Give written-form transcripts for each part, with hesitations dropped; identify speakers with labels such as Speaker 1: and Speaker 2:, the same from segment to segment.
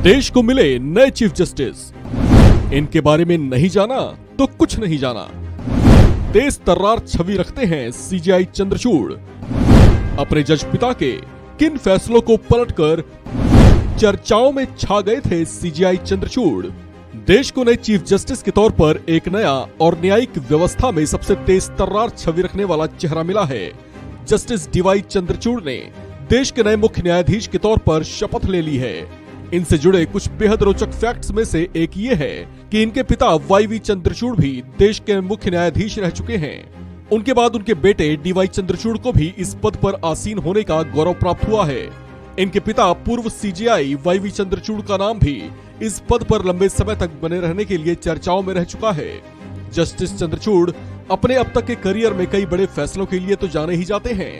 Speaker 1: देश को मिले नए चीफ जस्टिस। इनके बारे में नहीं जाना तो कुछ नहीं जाना। तेज तर्रार छवि रखते हैं सीजेआई चंद्रचूड़। अपने जज पिता के किन फैसलों को पलटकर चर्चाओं में छा गए थे सीजेआई चंद्रचूड़। देश को नए चीफ जस्टिस के तौर पर एक नया और न्यायिक व्यवस्था में सबसे तेज तर्रार छवि रखने वाला चेहरा मिला है। जस्टिस डीवाई चंद्रचूड़ ने देश के नए मुख्य न्यायाधीश के तौर पर शपथ ले ली है। इनसे जुड़े कुछ बेहद रोचक फैक्ट्स में से एक ये है कि इनके पिता वाईवी चंद्रचूड़ भी देश के मुख्य न्यायाधीश रह चुके हैं। उनके बाद उनके बेटे डीवाई चंद्रचूड़ को भी इस पद पर आसीन होने का गौरव प्राप्त हुआ है। इनके पिता पूर्व सीजेआई वाईवी चंद्रचूड़ का नाम भी इस पद पर लंबे समय तक बने रहने के लिए चर्चाओं में रह चुका है। जस्टिस चंद्रचूड़ अपने अब तक के करियर में कई बड़े फैसलों के लिए तो जाने ही जाते हैं।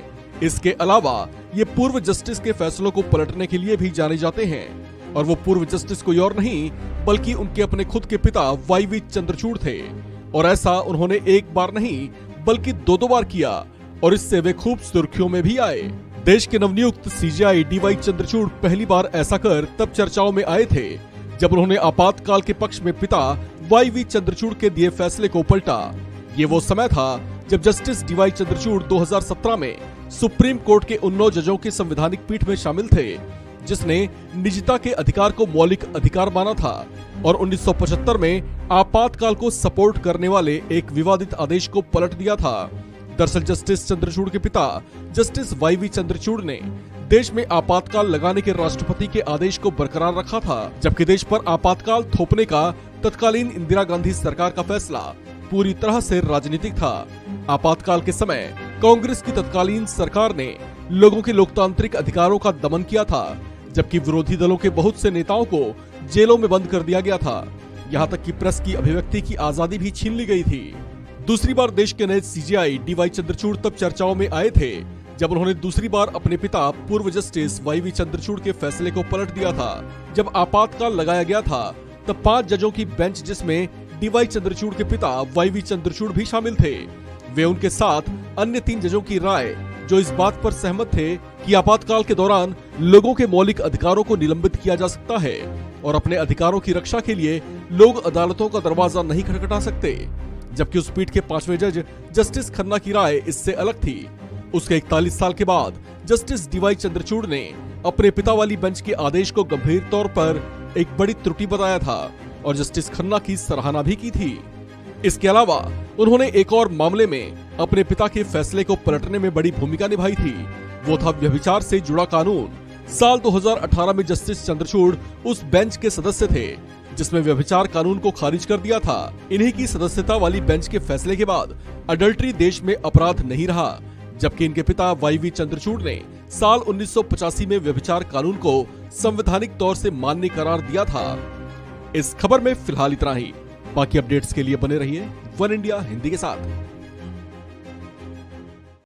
Speaker 1: इसके अलावा ये पूर्व जस्टिस के फैसलों को पलटने के लिए भी जाने जाते हैं। और वो पूर्व जस्टिस कोई और नहीं बल्कि उनके अपने खुद के पिता वाईवी चंद्रचूड़ थे। और ऐसा उन्होंने एक बार नहीं बल्कि दो बार किया और इससे वे खूब सुर्खियों में भी आए। देश के नवनियुक्त सीजेआई डीवाई चंद्रचूड़ पहली बार ऐसा कर तब चर्चाओं में आए थे जब उन्होंने आपातकाल के पक्ष में पिता वाईवी चंद्रचूड़ के दिए फैसले को पलटा। ये वो समय था जब जस्टिस डीवाई चंद्रचूड़ 2017 में सुप्रीम कोर्ट के उन 9 जजों के संवैधानिक पीठ में शामिल थे जिसने निजता के अधिकार को मौलिक अधिकार माना था और 1975 में आपातकाल को सपोर्ट करने वाले एक विवादित आदेश को पलट दिया था। दरअसल जस्टिस चंद्रचूड़ के पिता जस्टिस वाईवी चंद्रचूड़ ने देश में आपातकाल लगाने के राष्ट्रपति के आदेश को बरकरार रखा था, जबकि देश पर आपातकाल थोपने का तत्कालीन इंदिरा गांधी सरकार का फैसला पूरी तरह से राजनीतिक था। आपातकाल के समय कांग्रेस की तत्कालीन सरकार ने लोगों के लोकतांत्रिक अधिकारों का दमन किया था, जबकि विरोधी दलों के बहुत से नेताओं को जेलों में बंद कर दिया गया था। यहाँ तक कि प्रेस की अभिव्यक्ति की आजादी भी छीन ली गई थी। दूसरी बार देश के नए सीजेआई डीवाई चंद्रचूड़ तब चर्चाओं में आए थे जब उन्होंने दूसरी बार अपने पिता पूर्व जस्टिस वाईवी चंद्रचूड़ के फैसले को पलट दिया था। जब आपातकाल लगाया गया था तब 5 जजों की बेंच जिसमें डीवाई चंद्रचूड़ के पिता वाईवी चंद्रचूड़ भी शामिल थे। वे उनके साथ अन्य 3 जजों की राय जो इस बात पर सहमत थे कि आपातकाल के दौरान लोगों के मौलिक अधिकारों को निलंबित किया जा सकता है और अपने अधिकारों की रक्षा के लिए लोग अदालतों का दरवाजा नहीं खटखटा सकते, जबकि उस पीठ के 5वें जज जस्टिस खन्ना की राय इससे अलग थी। उसके 41 साल के बाद जस्टिस डीवाई चंद्रचूड़ ने अपने पिता वाली बेंच के आदेश को गंभीर तौर पर एक बड़ी त्रुटि बताया था और जस्टिस खन्ना की सराहना भी की थी। इसके अलावा उन्होंने एक और मामले में अपने पिता के फैसले को पलटने में बड़ी भूमिका निभाई थी। वो था व्यभिचार से जुड़ा कानून। साल 2018 में जस्टिस चंद्रचूड़ उस बेंच के सदस्य थे जिसमें व्यभिचार कानून को खारिज कर दिया था। इन्हीं की सदस्यता वाली बेंच के फैसले के बाद अडल्ट्री देश में अपराध नहीं रहा, जबकि इनके पिता वाईवी चंद्रचूड़ ने साल 1985 में व्यभिचार कानून को संवैधानिक तौर से मान्य करार दिया था। इस खबर में फिलहाल इतना ही। बाकी अपडेट्स के लिए बने रहिए वन इंडिया हिंदी के साथ।